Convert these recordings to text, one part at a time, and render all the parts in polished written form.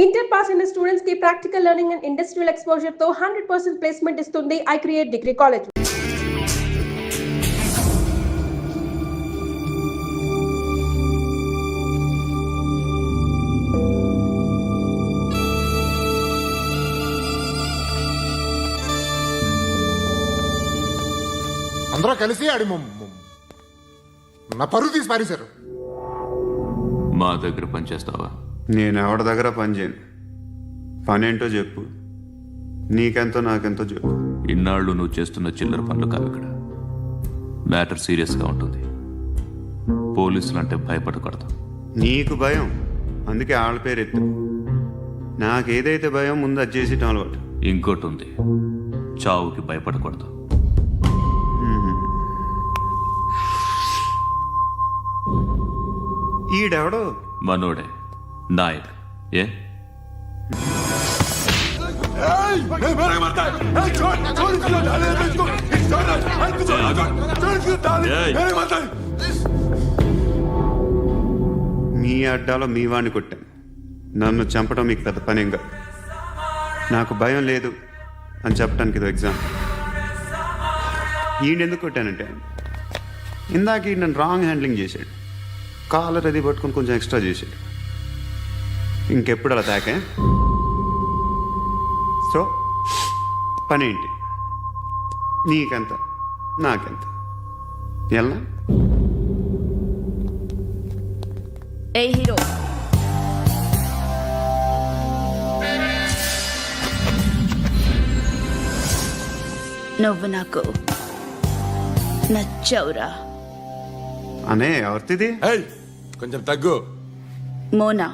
Inter pass అయిన students కి practical learning and industrial exposure తో 100% ప్లేస్మెంట్ ఇస్తుంది ఐ క్రియేట్ డిగ్రీ కాలేజ్. అందరూ కలిసి నా పరువు తీసి పారేశారు. మా దగ్గర పనిచేస్తావా? నేను ఎవరి దగ్గర పని చేయను. పని ఏంటో చెప్పు, నీకెంతో నాకెంతో చెప్పు. ఇన్నాళ్ళు నువ్వు చేస్తున్న చిల్లర పనులు కావు ఇక్కడ. మ్యాటర్ సీరియస్గా ఉంటుంది. పోలీసులు అంటే భయపడకూడదు. నీకు భయం, అందుకే ఆళ్ళ పేరు ఎత్తు. నాకేదైతే భయం ముందు అది చేసేటం అలవాటు. ఇంకోటి ఉంది, చావుకి భయపడకూడదు. ఈడెవడో మనోడే నాయక్. ఏ మీ అడ్డాలో మీ వాణ్ణి కొట్టాను. నన్ను చంపడం మీకు పెద్ద పనేంగా. నాకు భయం లేదు అని చెప్పడానికి ఇది ఎగ్జామ్. ఈయనెందుకు కొట్టానంటే ఇందాక ఈ నన్ను రాంగ్ హ్యాండ్లింగ్ చేశాడు. కాలర్ అది పట్టుకొని కొంచెం ఎక్స్ట్రా చేశాడు. ఇంకెప్పుడు అలా తాకే. సో పనేంటి? నీకెంత నాకెంత ఎలా? ఏ హీరో, నువ్వు నాకు నచ్చవురా. అనే ఎవరిది? కొంచెం తగ్గు. మోనా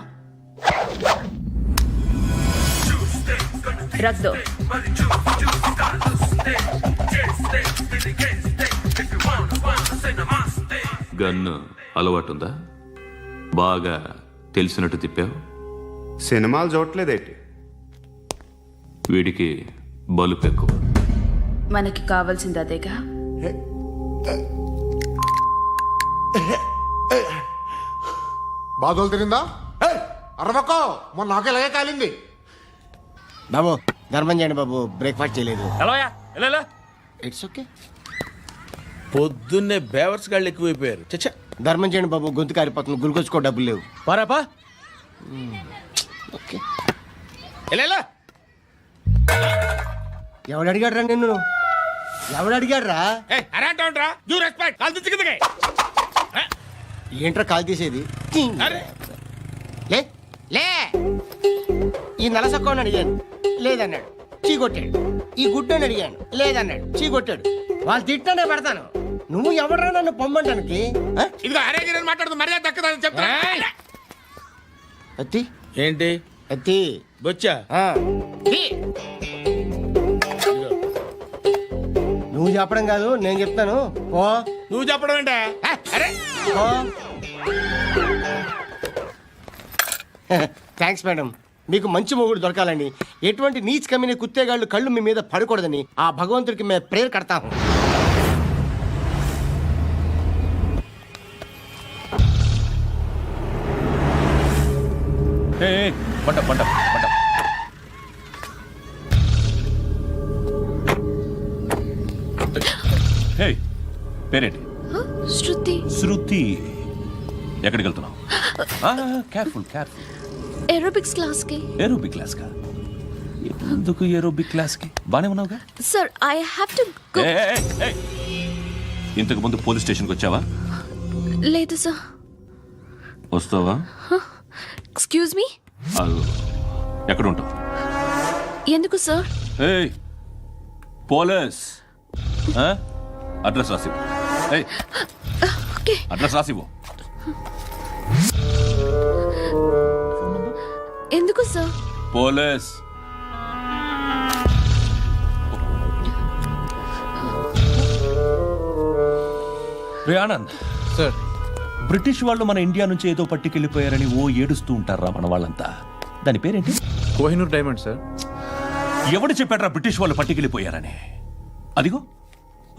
రక్ దో. గన్ను అలవాటుందా? బాగా తెలిసినట్టు తిప్పావు. సినిమాలు చూడట్లేదేంటి? వీడికి బలుపు ఎక్కువ. మనకి కావాల్సింది అదేగా. బాధలు తిరిందా? అరవకో, మొన్న నాకు ఇలాగే కాలింది. బాబు ధర్మం చేయండి బాబు, బ్రేక్ఫాస్ట్ చేయలేదు. It's okay. పొద్దున్నే బేవర్స్ గాళ్ళు ఎక్కువైపోయారు. చచ్చా, ధర్మం చేయండి బాబు, గొంతు కారిపోతుంది, గురికొచ్చుకో డబ్బులు లేవు. పారాపా. ఓకే. ఎవడు అడిగాడు రా నిన్ను? ఎవడు అడిగాడు రా? ఏంట్రా కాల్ తీసేది? లే లే. ఈ నలసక్కని అడిగాను, లేదన్నాడు, చీ కొట్టాడు. ఈ గుడ్డని అడిగాను, లేదన్నాడు, చీ కొట్టాడు. వాళ్ళు తిట్టానే పెడతాను. నువ్వు ఎవడరా నన్ను పొమ్మంటానికి? అత్తి ఏంటి అత్తి బొచ్చా? నువ్వు చెప్పడం కాదు, నేను చెప్తాను. ఓ నువ్వు చెప్పడం ఏంటే? Thanks madam. మీకు మంచి మొగుడు దొరకాలని, ఎటువంటి నీచ్ కమ్మిన కుత్తేగాళ్ళు కళ్ళు మీ మీద పడకూడదని ఆ భగవంతుడికి మేము ప్రేయర్ కడతాము. పంట పంట పంట. హే, పేరేంటి? శృతి. శృతి. ఎక్కడికి వెళ్తున్నావు? Careful careful. ఏరోబిక్స్ క్లాస్ కి. ఏరోబిక్ క్లాస్ కా? ఎందుకు ఏరోబిక్ క్లాస్ కి? బానే ఉన్నావుగా? Sir I have to go. ఇంతకు ముందు పోలీస్ స్టేషన్కి వచ్చావా? లేదు సార్. వస్తావా? Excuse me. ఎక్కడ ఉంటావు? ఎందుకు సార్? ఏయ్, పోలీస్ అడ్రస్ రాసివ్వు. ఏయ్, ఓకే. అడ్రస్ రాసివ్వు. ఎందుకు సార్? పోలీస్. రే ఆనంద్ సార్, బ్రిటిష్ వాళ్ళు మన ఇండియా నుంచి ఏదో పట్టుకెళ్ళిపోయారని ఏడుస్తూ ఉంటారా మన వాళ్ళంతా? దాని పేరేంటి? Kohinoor diamond sir. ఎవడు చెప్పాడ్రా బ్రిటిష్ వాళ్ళు పట్టుకెళ్ళిపోయారని? అదిగో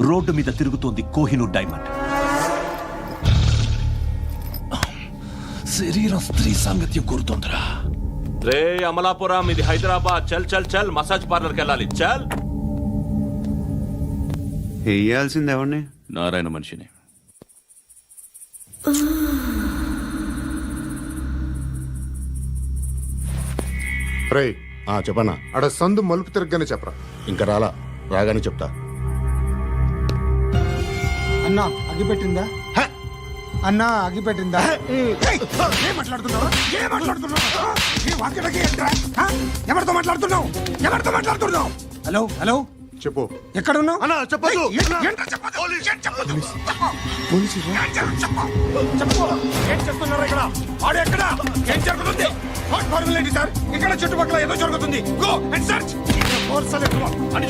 రోడ్డు మీద తిరుగుతోంది కోహినూర్ డైమండ్. శరీరం స్త్రీ సాంగత్యం కోరుతోందిరా. రే అమలాపురం, ఇది హైదరాబాద్. చల్ చల్ చల్, మసాజ్ పార్లర్కి వెళ్ళాలి. చల్. వేయాల్సింది ఎవరిని? నారాయణ మనిషిని. రే చెప్పనా, అడ సందు మలుపు తిరగగానే చెప్పరా. ఇంకా రాగానే చెప్తా. అన్నా అగ్గి పెట్టిందా? అన్నా అగ్గి పెట్టిందా? ఏం మాట్లాడుతున్నావు? ఎవరితో మాట్లాడుతున్నావు? ఎవరితో మాట్లాడుతున్నావు? హలో హలో, చెప్పు. ఎక్కడ ఉన్నావు? అన్నా చెప్పదు. ఏం చేస్తున్నారు ఇక్కడ? ఆడు ఎక్కడ? ఏం జరుగుతుంది? వాట్ ఫార్మల్ ఏంటి సార్? ఇక్కడ చుట్టుపక్కల ఏదో జరుగుతుంది. Go and search. అని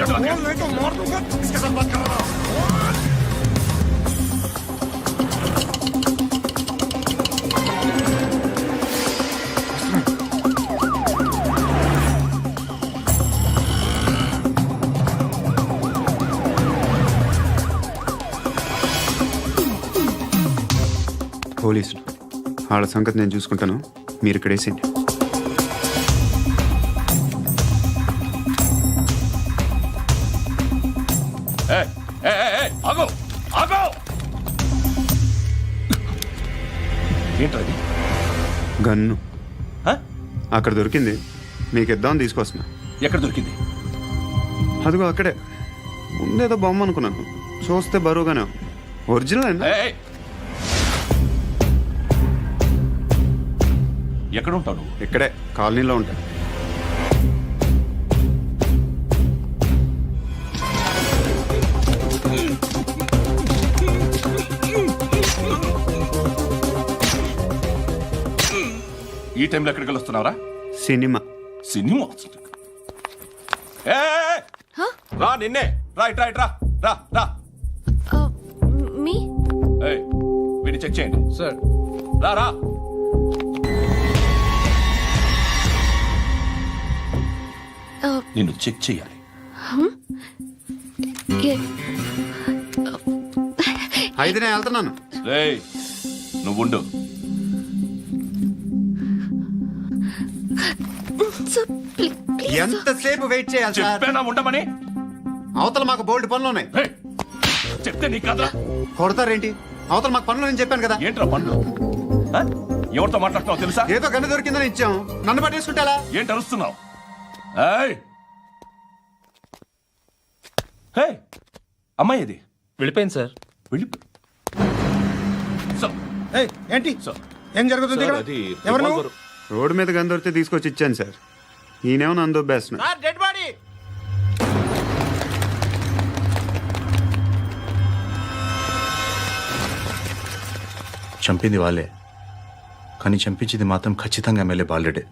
పోలీసులు వాళ్ళ సంగతి నేను చూసుకుంటాను, మీరు ఇక్కడ వేసేయండి. ఆగో ఆగో. ఏంటది? గన్ను అక్కడ దొరికింది, మీకు ఇద్దామని తీసుకొస్తున్నా. ఎక్కడ దొరికింది? అదిగో అక్కడే. ముందేదో బొమ్మ అనుకున్నాను, చూస్తే బరువుగానే ఉంది. ఒరిజినల్ అండి. ఎక్కడ ఉంటావు? ఇక్కడే కాలనీలో ఉంటాను. ఈ టైంలో ఎక్కడికి వస్తున్నావురా? సినిమా. సినిమా? రా, నిన్నే. రా ఇట్రా ఇట్రా. రా రా. మీ వీడిని చెక్ చేయండి. సార్. రా రా. నిన్ను చెక్ చేయాలి. అయితే నేను వెళ్తున్నాను. రేయ్ నువ్వుండు. ఎంతసేపు వెయిట్ చేయాలి సార్? చెప్పేనా ఉండమని? అవతల మాకు బోల్డ్ పనులు ఉన్నాయి. రేయ్, చెప్తే నీ కదా కొడతారేంటి? అవతల మాకు పనులు నేను చెప్పాను కదా. ఏంట్రా పండ్లు? ఎవరితో మాట్లాడుతున్నావు తెలుసా? ఏదో గన్ను దొరికిందని ఇచ్చాం, నన్ను పట్టేసుకుంటా. ఏంటి అరుస్తున్నావు? అమ్మాయి ఇది వెళ్ళిపోయింది సార్. వెళ్ళిపో. ఏంటి సార్. ఏం జరుగుతుంది ఇక్కడ? ఎవరు నువ్వు? రోడ్డు మీద గన్ను దొరికితే తీసుకొచ్చి ఇచ్చాను సార్. ఈయనేమో నన్ను దొబ్బేస్తున్నా. Dead body. చంపింది వాళ్ళే, కానీ చంపించింది మాత్రం ఖచ్చితంగా ఎమ్మెల్యే బాలుడే.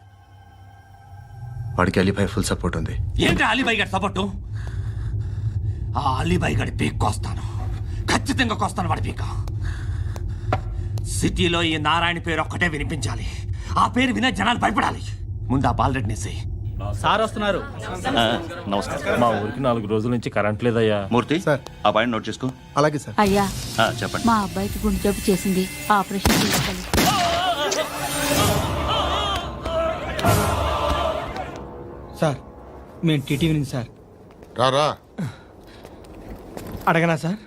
వాడికి అలీభాయ్ ఫుల్ సపోర్ట్ ఉంది. ఏంటి అలీబాయి గారి సపోర్టు? ఆ అలీబాయి గారి పీక్ కోస్తాను, ఖచ్చితంగా కోస్తాను వాడి పీక. సిటీలో ఈ నారాయణ పేరు ఒక్కటే వినిపించాలి. ఆ పేరు వినే జనాలు భయపడాలి. ముందు ఆ బాలరెడ్డిని సార్ వస్తున్నారు. నమస్కారం. మా ఊరికి 4 రోజుల నుంచి కరెంట్ లేదయ్యా. మూర్తి సార్, ఆ పాయింట్ నోట్ చేసుకో. అలాగే సార్. అయ్యా చెప్పండి. మా అబ్బాయికి గుండె జబ్బు చేసింది, ఆపరేషన్ చేయాలి. సార్ మేము టీటీవీ నుంచి సార్. రారా. అడగనా సార్?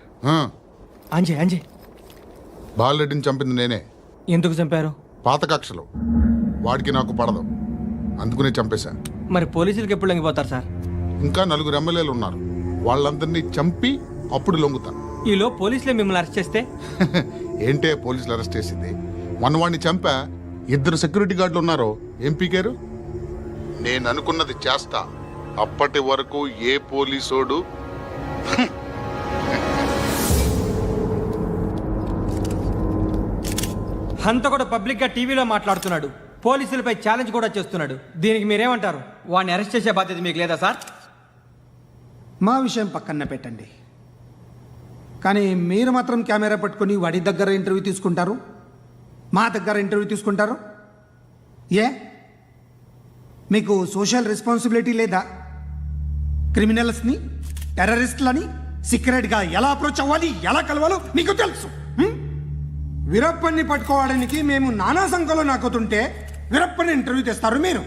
అంజయ్ అంజయ్ బాలరెడ్డిని చంపింది నేనే. ఎందుకు చంపారు? పాత కక్షలు, వాడికి నాకు పడదు, అందుకునే చంపేశా. మరి పోలీసులకు ఎప్పుడు లొంగిపోతారు సార్? ఇంకా 4 ఎమ్మెల్యేలు ఉన్నారు, వాళ్ళందరినీ చంపి అప్పుడు లొంగుతా. ఈలో పోలీసులే మిమ్మల్ని అరెస్ట్ చేస్తే? ఏంటే పోలీసులు అరెస్ట్ చేసింది? మొన్న వాడిని చంపా, 2 సెక్యూరిటీ గార్డులు ఉన్నారు, ఏం పీకారు? నేను అనుకున్నది చేస్తా. అప్పటి వరకు ఏ పోలీసోడు అంత కూడా పబ్లిక్ గా టీవీలో మాట్లాడుతున్నాడు, పోలీసులపై ఛాలెంజ్ కూడా చేస్తున్నాడు. దీనికి మీరేమంటారు? వాడిని అరెస్ట్ చేసే బాధ్యత మీకు లేదా సార్? మా విషయం పక్కన పెట్టండి, కానీ మీరు మాత్రం కెమెరా పట్టుకొని వాడి దగ్గర ఇంటర్వ్యూ తీసుకుంటారు, మా దగ్గర ఇంటర్వ్యూ తీసుకుంటారు. ఏ మీకు సోషల్ రెస్పాన్సిబిలిటీ లేదా? క్రిమినల్స్ని, టెర్రరిస్టులని సీక్రెట్గా ఎలా అప్రోచ్ అవ్వాలి, ఎలా కలవాలో మీకు తెలుసు. వీరప్పన్ని పట్టుకోవడానికి మేము నానా సంఖ్యలో నాకుతుంటే వీరప్పని ఇంటర్వ్యూ తెస్తారు మీరు.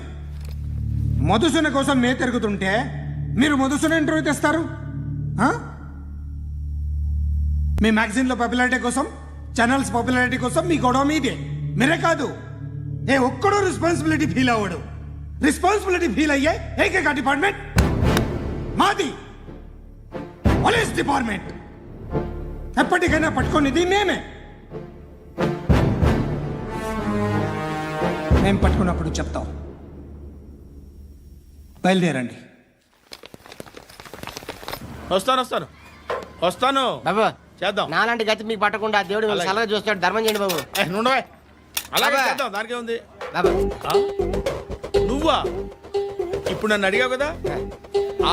మధుసూన కోసం మే తిరుగుతుంటే మీరు మధుసూన ఇంటర్వ్యూ తెస్తారు ఆ? మీ మ్యాగజైన్లో పాపులారిటీ కోసం, ఛానల్స్ పాపులారిటీ కోసం మీ గొడవ మీదే. మీరే కాదు, ఏ ఒక్కడో రెస్పాన్సిబిలిటీ ఫీల్ అవ్వడు. రెస్పాన్సిబిలిటీ ఫీల్ అయ్యే ఏకైక డిపార్ట్మెంట్ మాది, పోలీస్ డిపార్ట్మెంట్. ఎప్పటికైనా పట్టుకునేది మేమే. మేము పట్టుకున్నప్పుడు చెప్తాం. బయలుదేరండి. వస్తాను బాబు చేద్దాం. నాలాంటి గతి మీకు పట్టకుండా దేవుడు మిమ్మల్ని సలహా చూస్తాడు. ధర్మం చేయండి బాబు. నుండవే అలాగే బాబా. చేద్దాం, దానికే ఉంది. బాబు నువ్వా ఇప్పుడు నన్ను అడిగావు కదా,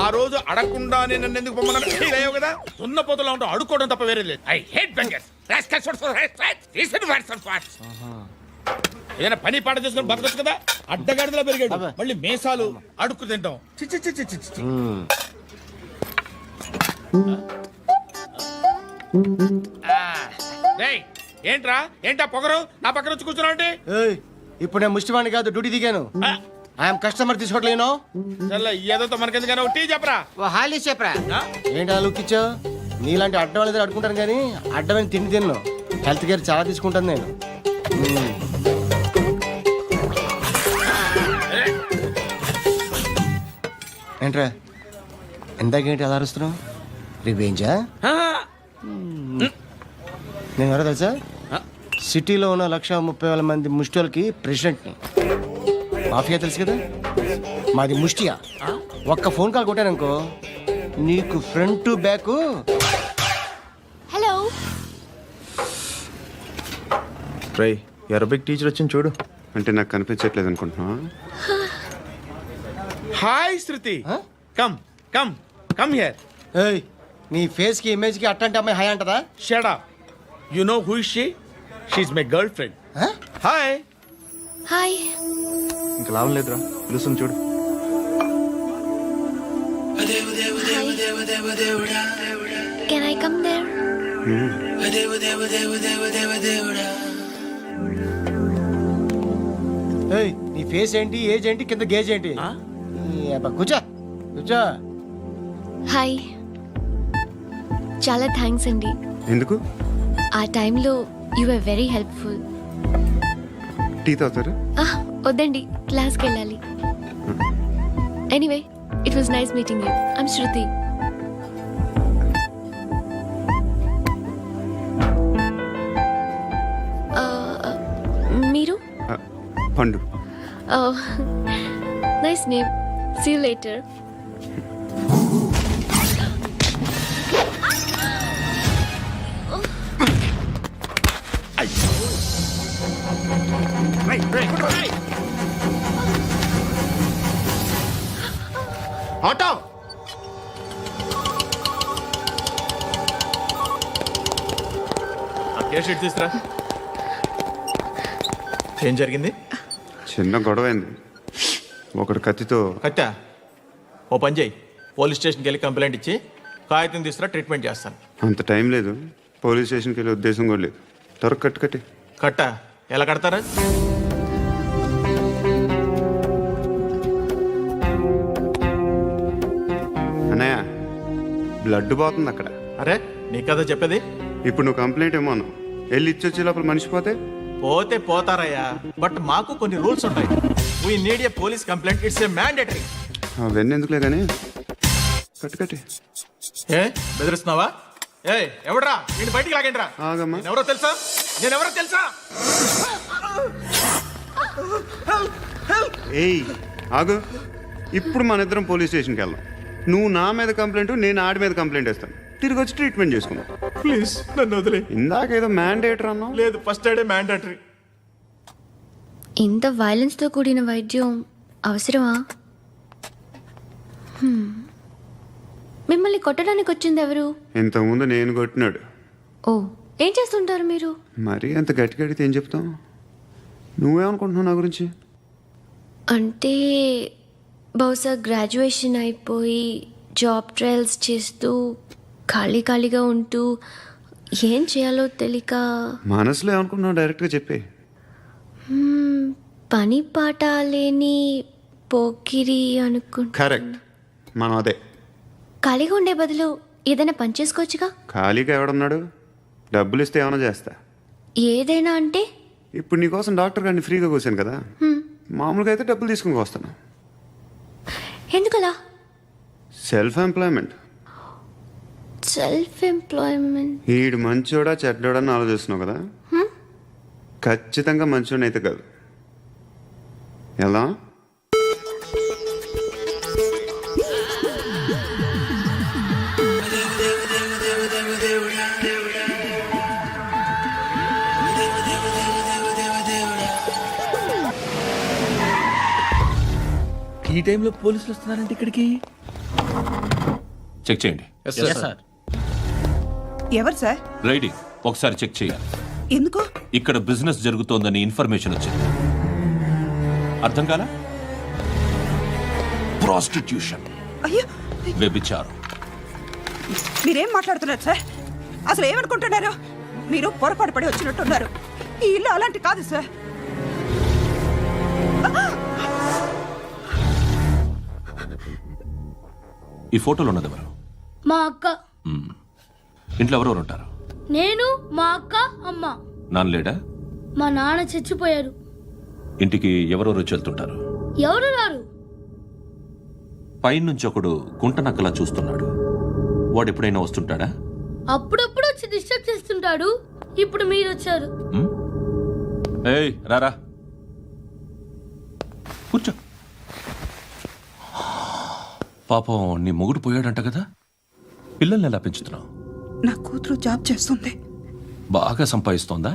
ఆ రోజు అడగకుండా నేను నన్ను ఎందుకు పొమ్మన్నాను ఫీల్ అయ్యావు కదా. ఉన్న పోతలో ఉంటావు, అడుక్కోవడం తప్ప వేరే లేదు. I hate bangers. ఏదైనా పని పాట చేసుకుని బతకొచ్చు కదా. అడ్డగాడిదలా పెరిగాడు, మళ్ళీ మేసాలు అడుక్కు తింటాం. చి చి చి చి చి చి. డేయ్, ఏంట్రా ఏంటా పొగరు నా పక్కన వచ్చి కూర్చున్నావు అంటే? ఏయ్, ఇప్పుడు నేను ముష్టివాణి కాదు, డ్యూటీ దిగాను. ఐఎమ్ కస్టమర్ తీసుకోవట్లేను. చల్ల ఏదో మనకెందుకైనా టీ చెప్పరా. ఓ హాలీ చెప్పరా. ఏంటి అలా లుక్ ఇచ్చావు? నీలాంటి అడ్డం వాళ్ళ దగ్గర అడుకుంటాను కానీ అడ్డమైన తిండి తిన్ను. హెల్త్ కేర్ చాలా తీసుకుంటాను నేను. ఏంట్రా ఎందాకేంటి అలా అరుస్తున్నావు? రివేంజా? నేను ఎవరో తెలుసా? సిటీలో ఉన్న 130,000 మంది ముష్టిలకి ప్రెసిడెంట్ని. మాఫియా తెలుసు కదా, మాది ముష్టియా. ఒక్క ఫోన్ కాల్ కొట్టాననుకో నీకు ఫ్రంట్ టు బ్యాక్. హలో. రై అరబిక్ టీచర్ వచ్చింది చూడు. అంటే నాకు కనిపించట్లేదు అనుకుంటున్నా. Hi Shruti, come come come here. ఏయ్, నీ ఫేస్ కి ఇమేజ్ కి అట్టంటే అమ్మాయి హాయ్ అంటదా? Shut up. You know who is she? She is my girlfriend. Hi. Hi. ఇంకా లాభం లేదురా, పిలుస్తుంది చూడు. Can I come there? ఏయ్, నీ ఫేస్ ఏంటి, ఏజ్ ఏంటి, కింద గేజ్ ఏంటి? కూర్చో కూర్చో. హాయ్. చాలా థ్యాంక్స్ అండి. ఎందుకు? ఆ టైంలో you are very helpful. Tea తాగుతారా? వద్దండి, క్లాస్కి వెళ్ళాలి. Anyway, it was nice meeting you. I'm Shruti. మీరు? Pandu. Nice name. See you later. Auto. Case sheet తీసుకురా. ఏం జరిగింది? చిన్న గొడవ అయింది. ఒకడు కత్తితో. కట్టా, ఓ పని చేయి, పోలీస్ స్టేషన్కి వెళ్ళి కంప్లైంట్ ఇచ్చి కాగితం తీసుకురా, ట్రీట్మెంట్ చేస్తాను. అంత టైం లేదు, పోలీస్ స్టేషన్కి వెళ్ళే ఉద్దేశం కూడా లేదు. త్వరగా కట్టి. కట్టా ఎలా కడతారా? అన్నయ్య, బ్లడ్ పోతుంది అక్కడ. అరే నీ కదా చెప్పేది. ఇప్పుడు నువ్వు కంప్లైంట్ ఏమో అన్నావు. వెళ్ళి ఇచ్చొచ్చే లోపల మనిషి పోతే పోతే పోతారయ్యా, బట్ మాకు కొన్ని రూల్స్ ఉంటాయి. We need a police complaint, it's a mandatory. అవన్నీ ఎందుకులే కానీ కట్టి. ఏ బెదిరిస్తున్నావా? ఏ ఎవడ్రా నేను బయటికి లాగండిరా. ఆగమ్మా. నేనెవరో తెలుసా? ఏయ్ ఆగు. ఇప్పుడు మన ఇద్దరం పోలీస్ స్టేషన్కి వెళ్దాం. నువ్వు నా మీద కంప్లైంట్, నేను ఆడి మీద కంప్లైంట్ వేస్తాను. తిరిగి వచ్చి ట్రీట్మెంట్ చేసుకుందాం. ప్లీజ్ నన్ను వదిలే. ఇందాక ఏదో మ్యాండేటర్ అన్నావు. లేదు, ఫస్ట్ ఎయిడే మ్యాండేటరీ. ఇంత వైలెన్స్తో కూడిన వైద్యం అవసరమా? మిమ్మల్ని కొట్టడానికి వచ్చింది ఎవరు? ఇంతకుముందు నేను కొట్టినాడు. ఓ, ఏం చేస్తుంటారు మీరు? మరీ అంత గట్టి గడితే ఏం చెప్తాం? నువ్వేమనుకుంటున్నావు నా గురించి? అంటే బహుశా గ్రాడ్యుయేషన్ అయిపోయి జాబ్ ట్రయల్స్ చేస్తూ ఖాళీగా ఉంటూ ఏం చేయాలో తెలియక. మనసులో ఏమనుకుంటున్నావు డైరెక్ట్గా చెప్పే. పని పాట లేని పోకిరి అనుకుంటా. కరెక్ట్, మనం అదే. ఖాళీగా ఉండే బదులు ఏదైనా పని చేసుకోవచ్చుగా. ఖాళీగా ఎవడున్నాడు? డబ్బులు ఇస్తే ఏమైనా చేస్తా. ఏదైనా అంటే ఇప్పుడు నీకోసం డాక్టర్ గారిని ఫ్రీగా కూర్చాను కదా, మామూలుగా అయితే డబ్బులు తీసుకుని వస్తాను. ఎందుకలా? Self employment. Self employment. ఈడు మంచోడా చెడ్డోడా అని ఆలోచిస్తున్నావు కదా, ఖచ్చితంగా మంచోడని అయితే కాదు. ఎలా? ఈ టైంలో పోలీసులు వస్తున్నారంటే ఇక్కడికి. చెక్ చేయండి. ఎవరు సార్? రైడీ ఒకసారి చెక్ చేయాలి. ఎందుకు? ఇక్కడ బిజినెస్ జరుగుతోందని ఇన్ఫర్మేషన్ వచ్చింది. అర్థం కాలా? ప్రాస్టిట్యూషన్, అయ్యో, వ్యభిచారం. మీరేం మాట్లాడుతున్నారు సార్? అసలు ఏమనుకుంటున్నారు? మీరు పొరపాటు పడి వచ్చినట్టున్నారు. ఈ ఇల్లు అలాంటి కాదు సార్. ఈ ఫోటోలో ఉన్నది ఎవరు? మా అక్క. ఇంట్లో ఎవరెవరు ఉంటారు? నేను, మా అక్క, అమ్మ. నాన్న లేడా? మా నాన్న చచ్చిపోయారు. ఇంటికి ఎవరెవరు వచ్చి వెళ్తుంటారు? ఎవరు రారు. పైనుంచి ఒకడు గుంట నక్కలా చూస్తున్నాడు. వాడు ఎప్పుడైనా వస్తుంటాడా? అప్పుడప్పుడు వచ్చి డిస్టర్బ్ చేస్తుంటాడు. ఇప్పుడు మీరు వచ్చారు. ఏయ్ రారా, కూర్చో. పాపం నీ మొగుడు పోయాడంట కదా, పిల్లల్ని ఎలా పెంచుతున్నావు? నా కూతురు జాబ్ చేస్తుంది. బాగా సంపాదిస్తోందా?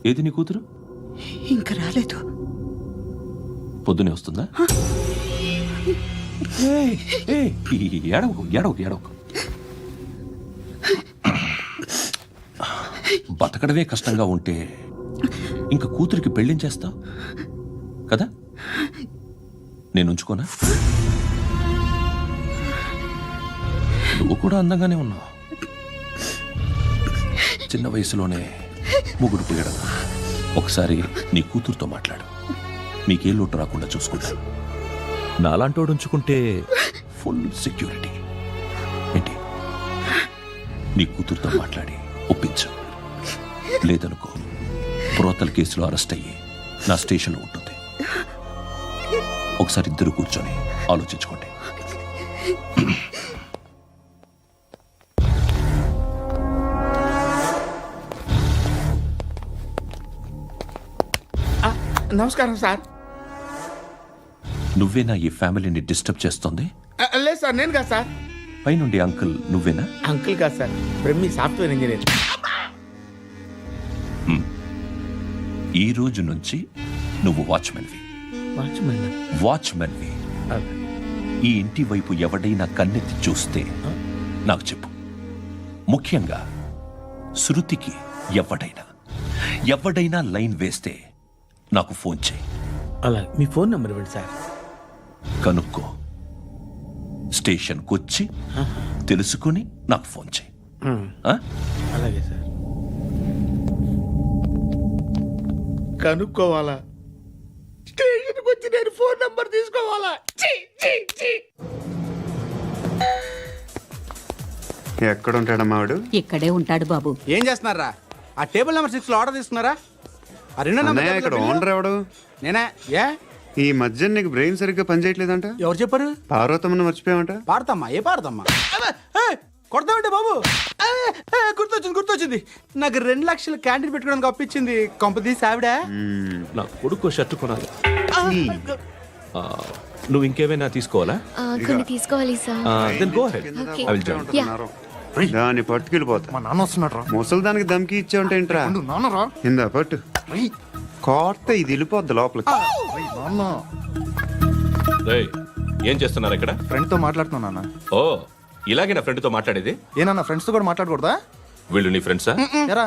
ఏది నీ కూతురు? ఇంకా రాలేదు. పొద్దునే వస్తుందా? ఏడవకు ఏడవకు ఏడవకు. బతకడమే కష్టంగా ఉంటే ఇంకా కూతురికి పెళ్ళించేస్తావు కదా? నేను ఉంచుకోనా? నువ్వు కూడా అందంగానే ఉన్నావు. చిన్న వయసులోనే ముగ్గురు పోయడం. ఒకసారి నీ కూతురుతో మాట్లాడు, నీకే లోటు రాకుండా చూసుకుంటాను. నాలాంటోడు ఉంచుకుంటే ఫుల్ సెక్యూరిటీ. ఏంటి? నీ కూతురుతో మాట్లాడి ఒప్పించు. లేదనుకో, బ్రోతల్ కేసులో అరెస్ట్ అయ్యి నా స్టేషన్లో ఉంటుంది. ఒకసారి ఇద్దరు కూర్చొని ఆలోచించుకోండి. నమస్కారం సార్. నువ్వేనా ఈ ఫ్యామిలీని డిస్టర్బ్ చేస్తోంది? లేదు సార్, నేను కాదు సార్. పైనుండి అంకుల్ నువ్వేనా? అంకుల్ కాదు సార్, బ్రహ్మి సాఫ్ట్వేర్ ఇంజనీర్. ఈ రోజు నుంచి నువ్వు వాచ్మెన్వి. వాచ్మెన్వి. ఈ ఇంటి వైపు ఎవడైనా కన్నెత్తి చూస్తే నాకు చెప్పు. ముఖ్యంగా శృతికి ఎవడైనా లైన్ వేస్తే నాకు ఫోన్ చేయి. అలా మీ ఫోన్ నెంబర్ ఇవ్వండి సార్. కనుక్కో, స్టేషన్కి వచ్చి తెలుసుకుని నాకు ఫోన్ చేయి. అలాగే సార్. కనుక్కోవాలా? స్టేషన్కి వచ్చి నేను ఫోన్ నంబర్ తీసుకోవాలా? ఎక్కడ ఉంటాడమ్మా వాడు? ఇక్కడే ఉంటాడు బాబు. ఏం చేస్తున్నారా? ఆ టేబుల్ నెంబర్ 6 లో ఆర్డర్ తీసుకున్నారా? ఆ రెండో అన్నయ్య, ఇక్కడ ఓనర్ ఎవడు? నేనే. ఏ ఈ మధ్య నీకు బ్రెయిన్ సరిగ్గా పనిచేయట్లేదంట. ఎవరు చెప్పారు? పార్వతమ్మను మర్చిపోయామంట. పాడతామ్మా? ఏ పాడతామ్మా? కొడతామంటే బాబు. గుర్తొచ్చింది. నాకు 2 లక్షలు క్యాంటీన్ పెట్టుకోవడానికి అప్పించింది కొంపదీసి ఆవిడ. నా కొడుకు షర్ట్ కొనాలి. నువ్వు ఇంకేమైనా తీసుకోవాలా? కొన్ని తీసుకోవాలి sir. Then go ahead. Okay. I will join. దాన్ని పట్టుకెళ్ళిపోతా. మా నాన్న వస్తున్నాడు. ముసలి దానికి దమ్కి ఇచ్చావంటే ఏంట్రా? నాన్నరా ఇందా పట్టు. కోర్త ఇది వెళ్ళిపోద్ది లోపలికి. నాన్న. రేయ్, ఏం చేస్తున్నారు ఇక్కడ? ఫ్రెండ్ తో మాట్లాడుతున్నా నాన్న. ఓ, ఇలాగే నా ఫ్రెండ్తో మాట్లాడేది? ఏనా ఫ్రెండ్స్ తో కూడా మాట్లాడకూడదా? వీళ్ళు నీ ఫ్రెండ్సా? ఎరా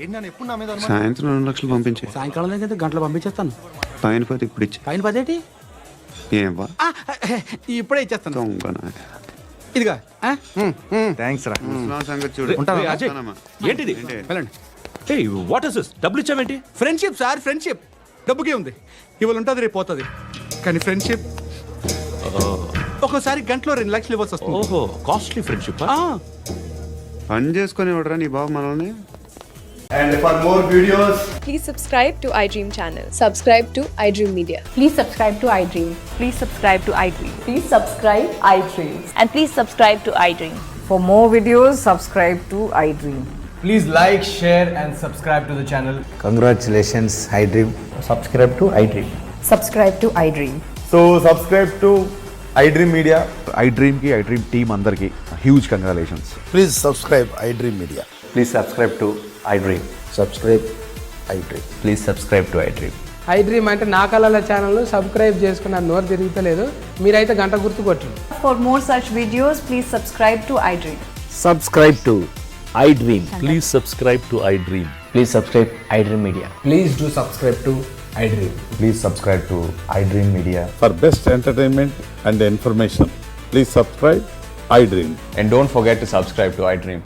ఏంటి నాన్న ఎప్పుడు నా మీద అనుమానం? సాయంత్రం 2 లక్షలు పంపించే. సాయంకాలం దగ్గర గంటలు పంపించేస్తాను. పైన పోతే ఇప్పుడు ఇచ్చే. పైన 10 ఏం వా ఇప్పుడే ఇచ్చేస్తాను. దొంగనా. ఇదిగా థ్యాంక్స్ రా. ముసలాం సంగతి చూడు. ఉంటాను. అజయ్, వస్తానమ్మా. ఏంటిది? వెళ్ళండి. ఏయ్, వాట్ ఇస్ దిస్? డబ్బులు ఇచ్చావేంటి? Friendship sir, friendship. డబ్బుకే ఉంది, ఇవాళ ఉంటుంది రేపు పోతుంది. కానీ ఫ్రెండ్షిప్ ఒక్కోసారి గంటలో 2 లక్షలు ఇవ్వాల్సి వస్తుంది. ఓహో, కాస్ట్లీ ఫ్రెండ్షిప్. పని చేసుకొని ఇవ్వడరా నీ బాబు మనల్ని. Please subscribe to iDream channel. Subscribe to iDream Media. Please subscribe to iDream. Please subscribe to iDream. Please subscribe iDream. And please subscribe to iDream. For more videos, subscribe to iDream. Please like, share and subscribe to the channel. Congratulations iDream. Subscribe to iDream. Subscribe to iDream. So subscribe to iDream media. iDreamకి iDream team అందరికి huge congratulations. Please subscribe iDream media. Please subscribe to iDream. Subscribe iDream. Please subscribe to iDream. iDream అంటే నా కళల channel subscribe చేసుకున్న నోరు తిరుగుతలేదు. మీరైతే గంట గుర్తు కొట్టండి. For more such videos, please subscribe to iDream. Subscribe to iDream. Please subscribe to iDream. Please subscribe iDream media. Please do subscribe to iDream. Please subscribe to iDream media. For best entertainment and information please subscribe iDream. And don't forget to subscribe to iDream.